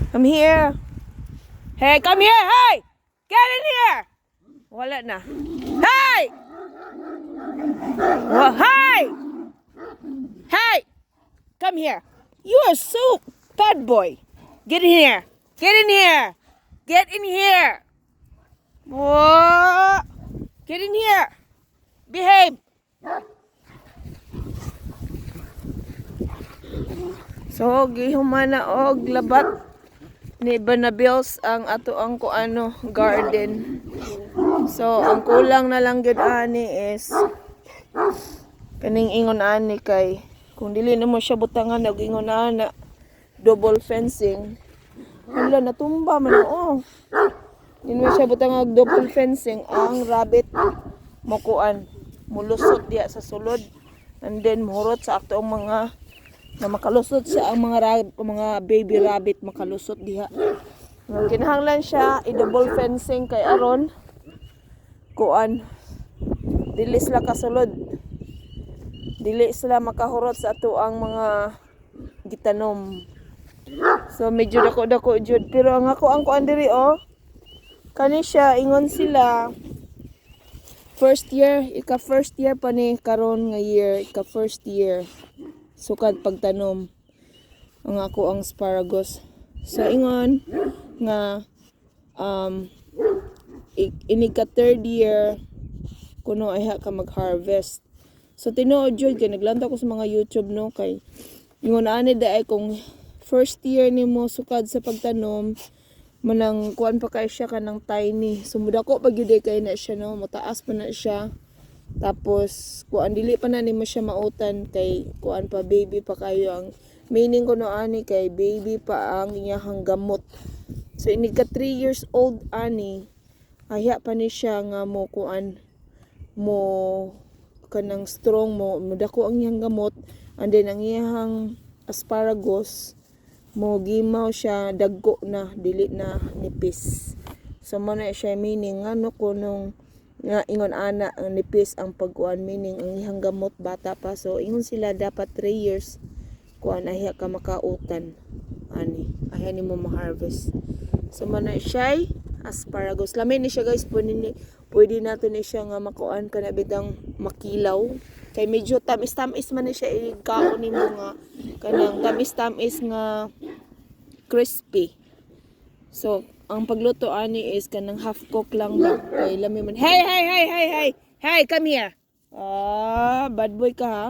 Come here. Hey, come here. Hey! Get in here! Wala na. Hey! Well, hey! Hey! Come here. You are so bad boy. Get in here. Get in here. Get in here. Whoa. Get in here. Behave. So, gihumana og labat ni Banabills ang ato ang kuano garden. So, ang kulang na lang gid ani is kaning ingon ani kay kung dili na mo siya butangan og ingon ana double fencing. Wala natumba man oh. Dili mo siya butangan og double fencing ang rabbit mo kuan mulusot diya sa sulod and then muhurot sa ato ang mga na makalusot sa ang mga baby rabbit makalusot diha. Kinahanglan siya i-double fencing kay aron kuan dili sila kasulod. Dili sila makahurot sa ato ang mga gitanom. So medyo dako-dako jud pero ang ako ang kuan diri oh. Kani siya ingon sila first year pa ni karon nga year, first year. Sukad pagtanom ang ako ang asparagus. So ingon nga ini ka third year kuno ay ka mag-harvest. So tinuod jud kay naglanta ko sa mga YouTube no kay ingon ani daay kung first year nimo sukad sa pagtanom manang kuan pa kay siya kanang tiny. Sumuda ko pag gyud kay na siya no, mataas pa na siya. Tapos kuan dili pa na nimo siya mautan kay kuan pa baby pa kayo ang meaning ko no ani kay baby pa ang iyang gamot. So ini ka 3 years old ani ahya pa ni siya nga mo kuan mo kanang strong mo dako ang iyang gamot and then ang iyang asparagus mo gimaw siya dagko na dili na nipis. So mo na siya meaning ano kunong nga ingon ana ang nipis ang pagkuan meaning ang ihang gamot bata pa so ingon sila dapat 3 years kuan ahya ka makautan ani ahya nimo ma-harvest. So man na siya asparagus lamin ni siya guys pwede nato ni siya nga makuan kana bitang makilaw kay medyo tamis-tamis man ni siya ikaon nimo nga kanang tamis-tamis nga crispy. So ang pagluto ani is kanang half cook lang ba kay lami man hey come here bad boy ka ha.